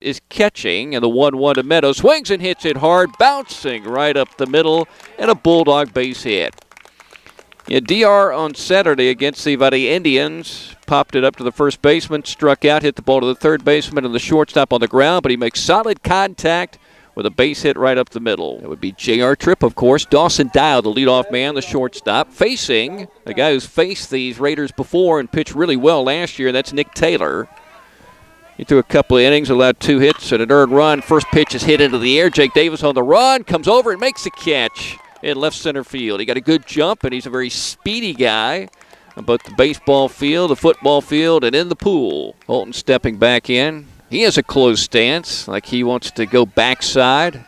is catching, and the 1-1 to Meadows. Swings and hits it hard, bouncing right up the middle, and a Bulldog base hit. Yeah, DR on Saturday against the Valley Indians popped it up to the first baseman, struck out, hit the ball to the third baseman and the shortstop on the ground, but he makes solid contact with a base hit right up the middle. It would be J.R. Tripp, of course. Dawson Dial, the leadoff man, the shortstop, facing the guy who's faced these Raiders before and pitched really well last year. That's Nick Taylor. He threw a couple of innings, allowed 2 hits and an earned run. First pitch is hit into the air. Jake Davis on the run, comes over and makes a catch in left center field. He got a good jump, and he's a very speedy guy on both the baseball field, the football field, and in the pool. Holton stepping back in. He has a closed stance, like he wants to go backside.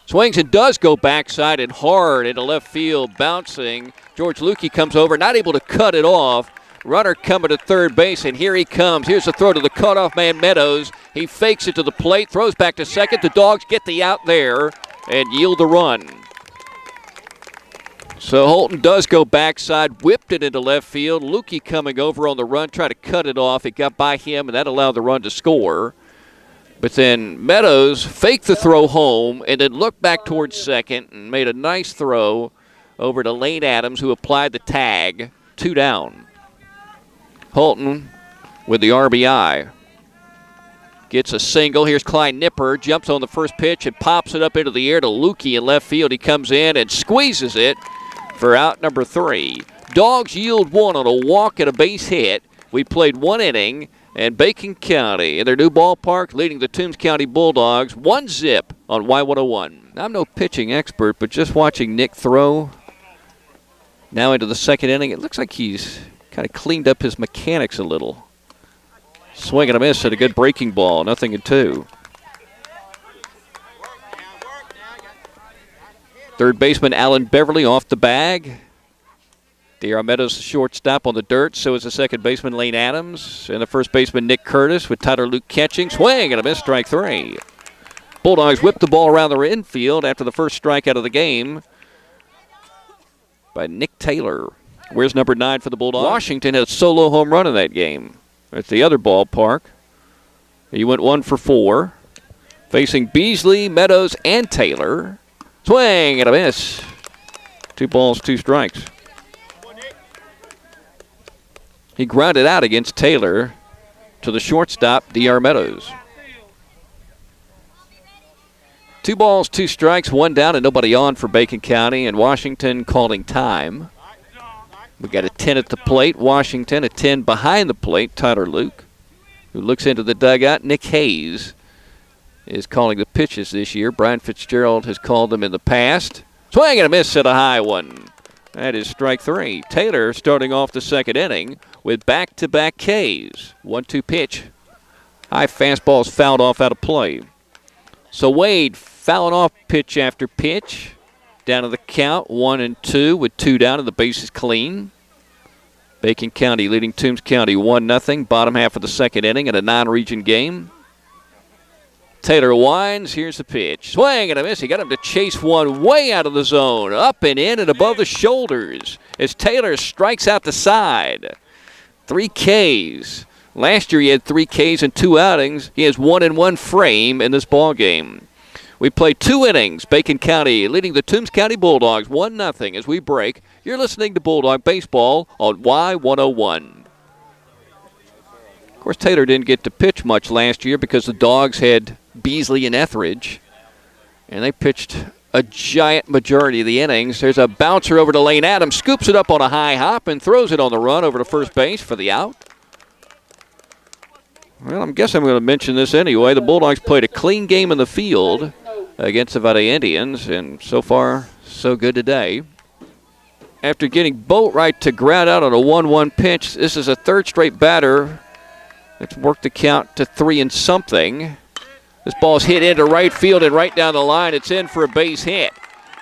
Swings and does go backside and hard into left field, bouncing. George Lukey comes over, not able to cut it off. Runner coming to third base, and here he comes. Here's the throw to the cutoff man, Meadows. He fakes it to the plate, throws back to second. The Dogs get the out there and yield the run. So Holton does go backside, whipped it into left field. Lukey coming over on the run, tried to cut it off. It got by him, and that allowed the run to score. But then Meadows faked the throw home and then looked back towards second and made a nice throw over to Lane Adams, who applied the tag. 2 down. Holton with the RBI. Gets a single. Here's Klein Nipper. Jumps on the first pitch and pops it up into the air to Lukey in left field. He comes in and squeezes it for out number 3. Dogs yield 1 on a walk and a base hit. We played 1 inning, and Bacon County in their new ballpark leading the Toombs County Bulldogs 1-0 on Y101. I'm no pitching expert, but just watching Nick throw now into the second inning, it looks like he's kind of cleaned up his mechanics a little. Swing and a miss at a good breaking ball, 0-2. Third baseman Alan Beverly off the bag. DR Meadows, the shortstop on the dirt. So is the second baseman Lane Adams. And the first baseman Nick Curtis with Tyler Luke catching. Swing and a miss, strike 3. Bulldogs whipped the ball around the infield after the first strikeout of the game by Nick Taylor. Where's number 9 for the Bulldogs? Washington had a solo home run in that game. At the other ballpark. He went 1 for 4. Facing Beasley, Meadows, and Taylor. Swing and a miss. 2 balls, 2 strikes. He grounded out against Taylor to the shortstop, DR Meadows. 2 balls, 2 strikes, 1 down and nobody on for Bacon County, and Washington calling time. We got a 10 at the plate. Washington, a 10 behind the plate. Tyler Luke, who looks into the dugout. Nick Hayes is calling the pitches this year. Brian Fitzgerald has called them in the past. Swing and a miss at a high one. That is strike 3. Taylor starting off the second inning with back-to-back Ks. 1-2 pitch. High fastball is fouled off out of play. So Wade fouling off pitch after pitch. Down to the count, 1-2 with 2 down and the base is clean. Bacon County leading Toombs County 1-0. Bottom half of the second inning in a non-region game. Taylor winds. Here's the pitch. Swing and a miss. He got him to chase one way out of the zone. Up and in and above the shoulders as Taylor strikes out the side. 3 Ks. Last year he had 3 Ks and 2 outings. He has 1-1 frame in this ball game. We played 2 innings. Bacon County leading the Toombs County Bulldogs 1-0 as we break. You're listening to Bulldog Baseball on Y101. Of course, Taylor didn't get to pitch much last year because the Dogs had Beasley and Etheridge, and they pitched a giant majority of the innings. There's a bouncer over to Lane Adams, scoops it up on a high hop and throws it on the run over to first base for the out. Well, I guess I'm going to mention this anyway. The Bulldogs played a clean game in the field against the Valley Indians, and so far, so good today. After getting Boatwright to ground out on a 1-1 pitch, this is a third straight batter that's worked the count to 3 and something. This ball's hit into right field and right down the line. It's in for a base hit.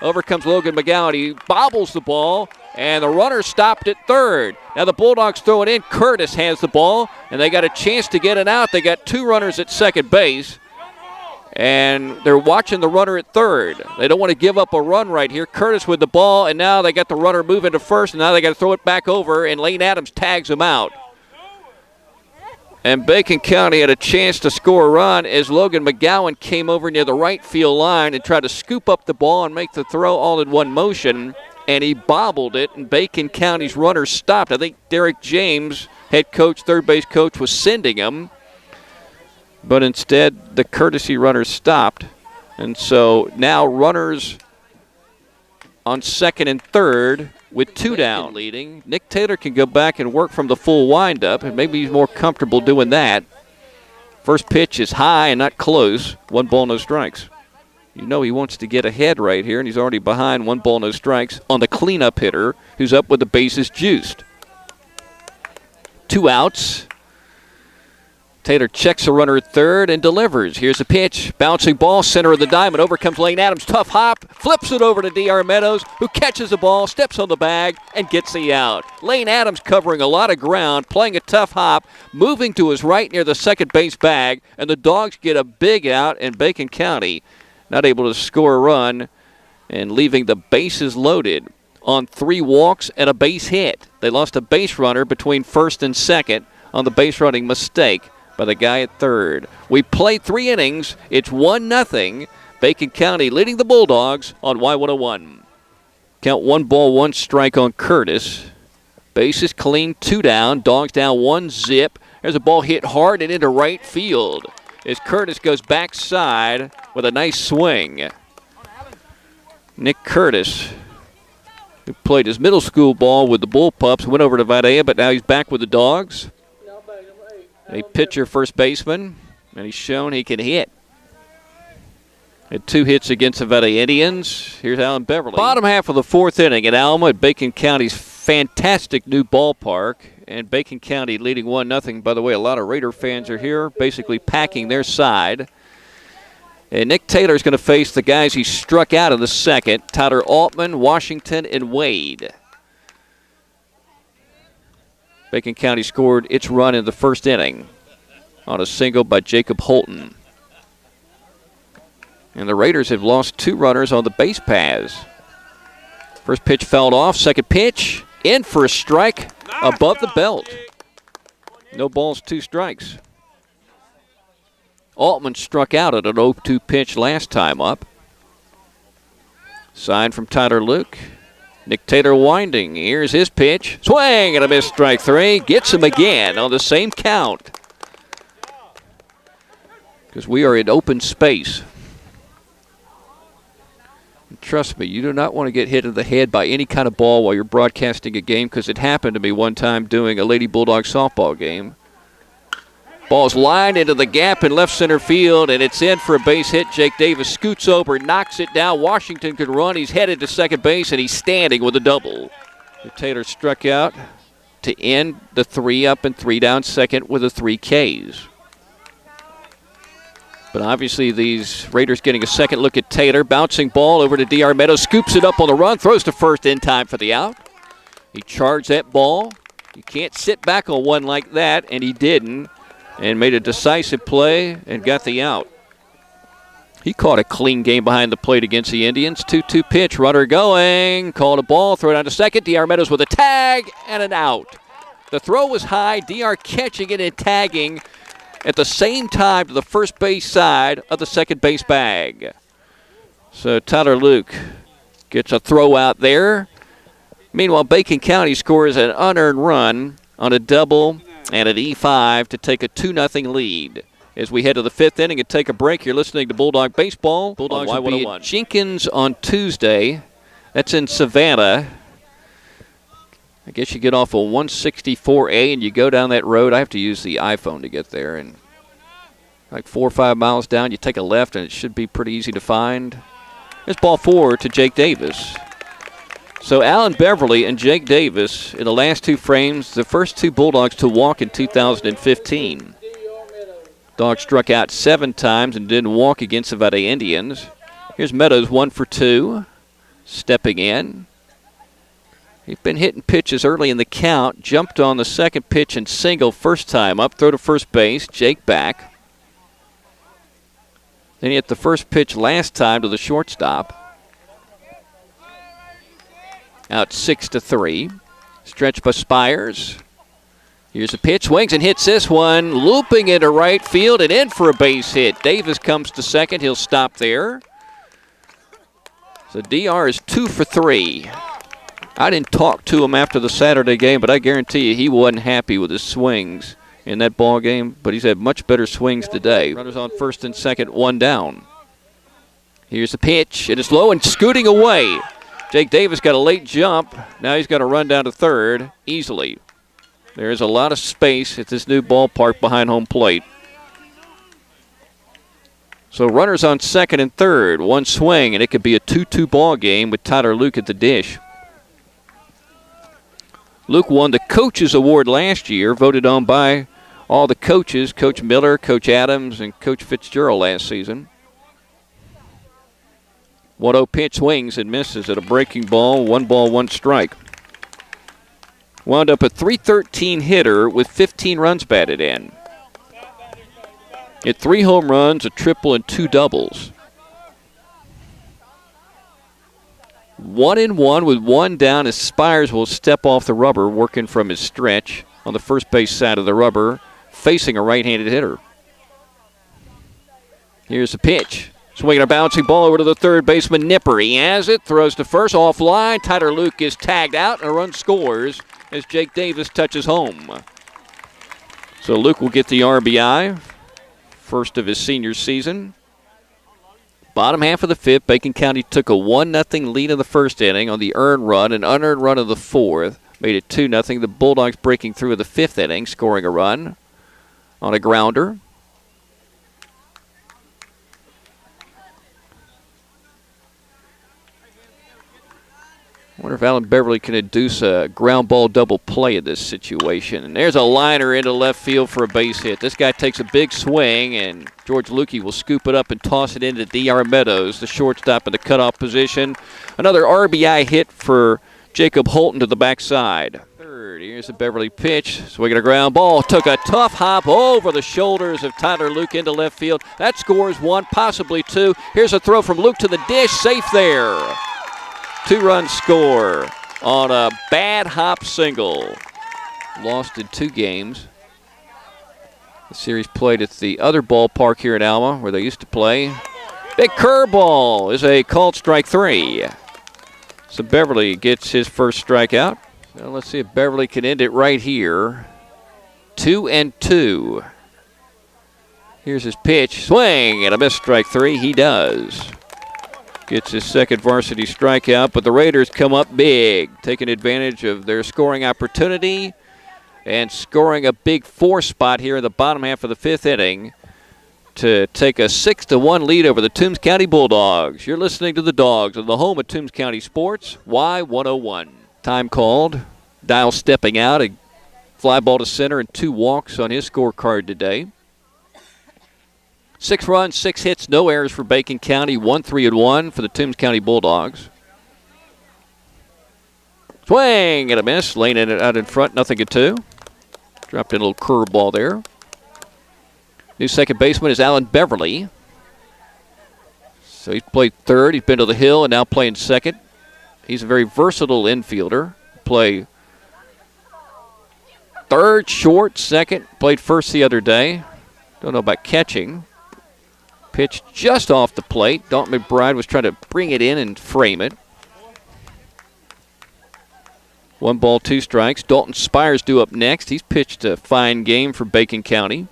Over comes Logan McGowan. He bobbles the ball, and the runner stopped at third. Now the Bulldogs throw it in. Curtis has the ball, and they got a chance to get it out. They got 2 runners at second base, and they're watching the runner at third. They don't want to give up a run right here. Curtis with the ball, and now they got the runner moving to first, and now they got to throw it back over, and Lane Adams tags him out. And Bacon County had a chance to score a run as Logan McGowan came over near the right field line and tried to scoop up the ball and make the throw all in one motion. And he bobbled it, and Bacon County's runner stopped. I think Derek James, head coach, third base coach, was sending him. But instead, the courtesy runner stopped. And so now runners on second and third with two down leading. Nick Taylor can go back and work from the full windup, and maybe he's more comfortable doing that. First pitch is high and not close. 1 ball, no strikes. You know he wants to get ahead right here, and he's already behind. 1 ball, no strikes on the cleanup hitter who's up with the bases juiced. 2 outs. Taylor checks a runner at third and delivers. Here's a pitch. Bouncing ball, center of the diamond. Over comes Lane Adams. Tough hop. Flips it over to D.R. Meadows, who catches the ball, steps on the bag, and gets the out. Lane Adams covering a lot of ground, playing a tough hop, moving to his right near the second base bag, and the Dogs get a big out, and Bacon County not able to score a run and leaving the bases loaded on 3 walks and a base hit. They lost a base runner between first and second on the base running mistake by the guy at third. We played 3 innings. It's 1-0. Bacon County leading the Bulldogs on Y101. Count 1 ball, 1 strike on Curtis. Bases clean, 2 down. Dogs down 1 zip. There's a ball hit hard and into right field as Curtis goes backside with a nice swing. Nick Curtis, who played his middle school ball with the Bullpups, went over to Vadea, but now he's back with the Dogs. A pitcher, first baseman, and he's shown he can hit. Had 2 hits against the Vadea Indians. Here's Alan Beverly. Bottom half of the 4th inning at Alma at Bacon County's fantastic new ballpark. And Bacon County leading 1-0. By the way, a lot of Raider fans are here, basically packing their side. And Nick Taylor's going to face the guys he struck out in the second, Tyler Altman, Washington, and Wade. Bacon County scored its run in the first inning on a single by Jacob Holton. And the Raiders have lost 2 runners on the base paths. First pitch fouled off. Second pitch in for a strike above the belt. No balls, 2 strikes. Altman struck out at an 0-2 pitch last time up. Sign from Tyler Luke. Nick Taylor winding. Here's his pitch. Swing and a miss, strike 3. Gets him again on the same count. Because we are in open space. And trust me, you do not want to get hit in the head by any kind of ball while you're broadcasting a game, because it happened to me one time doing a Lady Bulldog softball game. Ball's lined into the gap in left center field, and it's in for a base hit. Jake Davis scoots over, knocks it down. Washington could run. He's headed to second base, and he's standing with a double. Taylor struck out to end the 3 up and 3 down second with the 3 Ks. But obviously these Raiders getting a second look at Taylor. Bouncing ball over to D.R. Meadows. Scoops it up on the run. Throws to first in time for the out. He charged that ball. You can't sit back on one like that, and he didn't. And made a decisive play and got the out. He caught a clean game behind the plate against the Indians. 2-2 pitch, runner going. Called a ball, throw it down to second. D.R. Meadows with a tag and an out. The throw was high. D.R. catching it and tagging at the same time to the first base side of the second base bag. So Tyler Luke gets a throw out there. Meanwhile, Bacon County scores an unearned run on a double and an E5 to take a 2-0 lead. As we head to the 5th inning and take a break, you're listening to Bulldog Baseball. Bulldogs will be at Jenkins on Tuesday. That's in Savannah. I guess you get off of 164A and you go down that road. I have to use the iPhone to get there. And like 4 or 5 miles down, you take a left, and it should be pretty easy to find. There's ball 4 to Jake Davis. So Alan Beverly and Jake Davis in the last 2 frames, the first 2 Bulldogs to walk in 2015. Dogs struck out 7 times and didn't walk against the Vadea Indians. Here's Meadows, 1 for 2, stepping in. He's been hitting pitches early in the count. Jumped on the second pitch and single first time up. Throw to first base. Jake back. Then he hit the first pitch last time to the shortstop. Out 6-3. Stretch by Spires. Here's a pitch, swings and hits this one, looping into right field and in for a base hit. Davis comes to second. He'll stop there. So DR is 2 for 3. I didn't talk to him after the Saturday game, but I guarantee you he wasn't happy with his swings in that ball game, but he's had much better swings today. Runners on first and second, 1 down. Here's a pitch. It is low and scooting away. Jake Davis got a late jump. Now he's got to run down to third easily. There's a lot of space at this new ballpark behind home plate. So runners on second and third, 1 swing, and it could be a 2-2 ball game with Tyler Luke at the dish. Luke won the Coaches Award last year, voted on by all the coaches, Coach Miller, Coach Adams, and Coach Fitzgerald last season. 1-0 pitch, swings and misses at a breaking ball, 1 ball, 1 strike. Wound up a .313 hitter with 15 runs batted in. Hit 3 home runs, a triple, and 2 doubles. 1-1 with 1 down as Spires will step off the rubber, working from his stretch on the first base side of the rubber, facing a right-handed hitter. Here's the pitch. Swinging a bouncing ball over to the third baseman, Nipper. He has it, throws to first, offline. Tyler Luke is tagged out, and a run scores as Jake Davis touches home. So Luke will get the RBI, first of his senior season. Bottom half of the fifth, Bacon County took a 1-0 lead in the first inning on the earned run, an unearned run of the fourth. Made it 2-0. The Bulldogs breaking through in the fifth inning, scoring a run on a grounder. I wonder if Alan Beverly can induce a ground ball double play in this situation. And there's a liner into left field for a base hit. This guy takes a big swing, and George Lukey will scoop it up and toss it into DR Meadows, the shortstop in the cutoff position. Another RBI hit for Jacob Holton to the backside. Third, here's a Beverly pitch. Swinging a ground ball. Took a tough hop over the shoulders of Tyler Luke into left field. That scores 1, possibly 2. Here's a throw from Luke to the dish. Safe there. 2-run score on a bad hop single. Lost in 2 games. The series played at the other ballpark here in Alma where they used to play. Big curveball is a called strike 3. So Beverly gets his first strikeout. So let's see if Beverly can end it right here. 2-2. Here's his pitch. Swing and a miss, strike 3. He does. Gets his second varsity strikeout, but the Raiders come up big, taking advantage of their scoring opportunity and scoring a big 4 spot here in the bottom half of the fifth inning to take a 6-1 lead over the Toombs County Bulldogs. You're listening to the Dogs on the home of Toombs County Sports, Y101. Time called. Dial stepping out, a fly ball to center and 2 walks on his scorecard today. 6 runs, 6 hits, no errors for Bacon County. 1-3-1 for the Toombs County Bulldogs. Swing and a miss. Laying it out in front, 0-2. Dropped in a little curveball there. New second baseman is Alan Beverly. So he's played third. He's been to the hill and now playing second. He's a very versatile infielder. Play third, short, second. Played first the other day. Don't know about catching. Pitch just off the plate. Dalton McBride was trying to bring it in and frame it. 1 ball, 2 strikes. Dalton Spires due up next. He's pitched a fine game for Bacon County.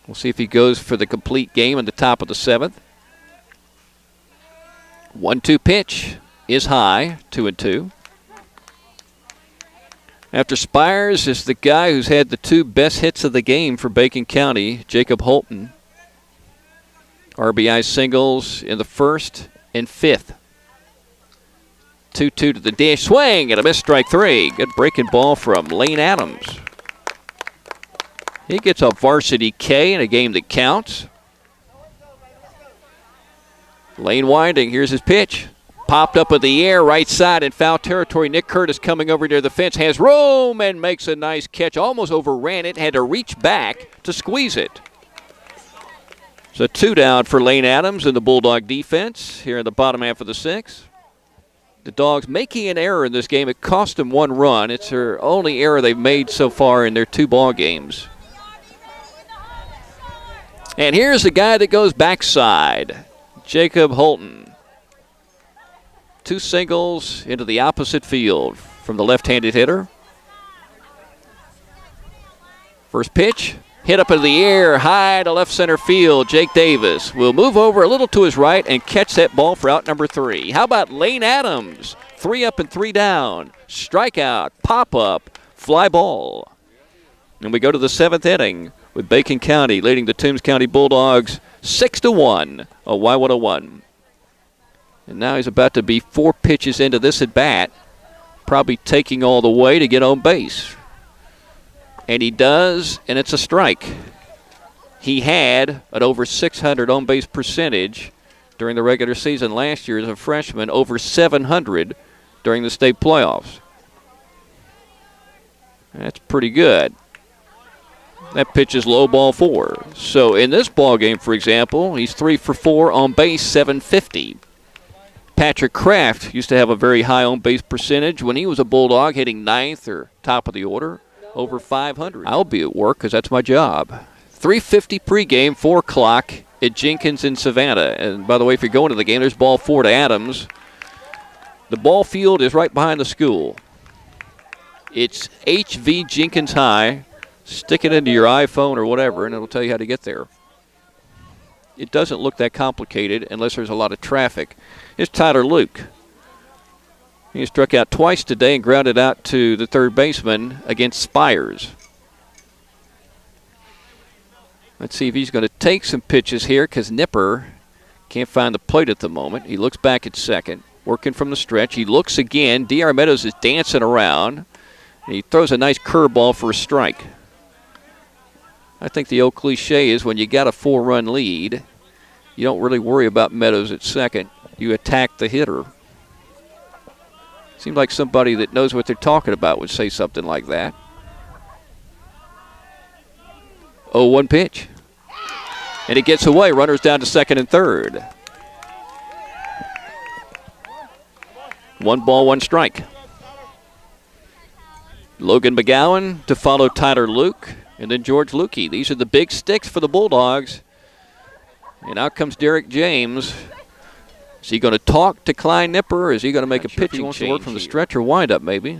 We'll see if he goes for the complete game in the top of the 7th. 1-2 pitch is high, 2-2. After Spires is the guy who's had the 2 best hits of the game for Bacon County, Jacob Holton. RBI singles in the 1st and 5th. 2-2 to the dish. Swing and a miss, strike 3. Good breaking ball from Lane Adams. He gets a varsity K in a game that counts. Lane winding. Here's his pitch. Popped up in the air, right side in foul territory. Nick Curtis coming over near the fence. Has room and makes a nice catch. Almost overran it. Had to reach back to squeeze it. So 2 down for Lane Adams in the Bulldog defense here in the bottom half of the 6th. The Dogs making an error in this game. It cost them 1 run. It's their only error they've made so far in their 2 ball games. And here's the guy that goes backside, Jacob Holton. 2 singles into the opposite field from the left-handed hitter. First pitch, hit up in the air, high to left center field. Jake Davis will move over a little to his right and catch that ball for out number 3. How about Lane Adams? 3 up and 3 down. Strikeout, pop-up, fly ball. And we go to the 7th inning with Bacon County leading the Toombs County Bulldogs 6-1, a Y101. And now he's about to be 4 pitches into this at bat, probably taking all the way to get on base. And he does, and it's a strike. He had an over 600 on-base percentage during the regular season last year as a freshman, over 700 during the state playoffs. That's pretty good. That pitch is low, ball 4. So in this ball game, for example, he's 3 for 4 on base, 750. Patrick Kraft used to have a very high on-base percentage when he was a Bulldog, hitting 9th or top of the order, over 500. I'll be at work because that's my job. 3:50 pregame, 4 o'clock at Jenkins in Savannah. And by the way, if you're going to the game, there's ball 4 to Adams. The ball field is right behind the school. It's HV Jenkins High. Stick it into your iPhone or whatever, and it'll tell you how to get there. It doesn't look that complicated unless there's a lot of traffic. Here's Tyler Luke. He struck out twice today and grounded out to the third baseman against Spires. Let's see if he's going to take some pitches here because Nipper can't find the plate at the moment. He looks back at second, working from the stretch. He looks again. D.R. Meadows is dancing around. And he throws a nice curveball for a strike. I think the old cliche is when you got a 4-run lead, you don't really worry about Meadows at second. You attack the hitter. Seems like somebody that knows what they're talking about would say something like that. 0-1 pitch. And it gets away. Runners down to second and third. 1 ball, 1 strike. Logan McGowan to follow Tyler Luke. And then George Lukey. These are the big sticks for the Bulldogs. And out comes Derek James. Is he going to talk to Klein Nipper, or is he going to make a pitching change? He wants to work from the stretch or windup, maybe.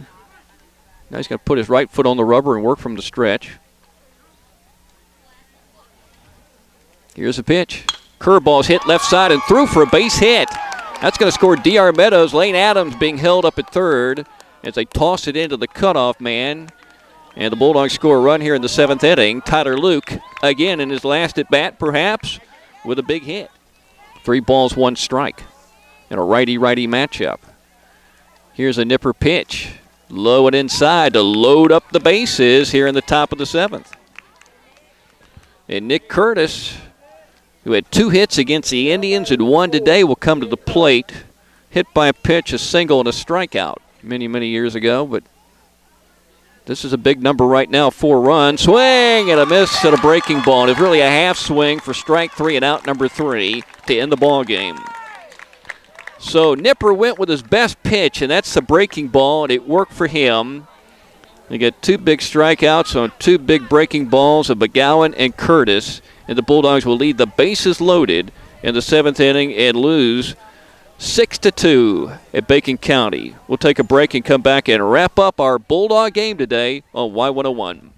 Now he's going to put his right foot on the rubber and work from the stretch. Here's a pitch. Curveball's hit left side and through for a base hit. That's going to score D.R. Meadows. Lane Adams being held up at third as they toss it into the cutoff man. And the Bulldogs score a run here in the 7th inning. Tyler Luke, again in his last at-bat, perhaps, with a big hit. 3 balls, 1 strike. And a righty-righty matchup. Here's a Nipper pitch. Low and inside to load up the bases here in the top of the 7th. And Nick Curtis, who had 2 hits against the Indians and 1 today, will come to the plate. Hit by a pitch, a single, and a strikeout many, many years ago, but this is a big number right now, 4 runs. Swing and a miss at a breaking ball. And it's really a half swing for strike 3 and out number 3 to end the ball game. So Nipper went with his best pitch, and that's the breaking ball, and it worked for him. They get 2 big strikeouts on 2 big breaking balls of McGowan and Curtis, and the Bulldogs will lead the bases loaded in the 7th inning and lose 6-2 at Bacon County. We'll take a break and come back and wrap up our Bulldog game today on Y101.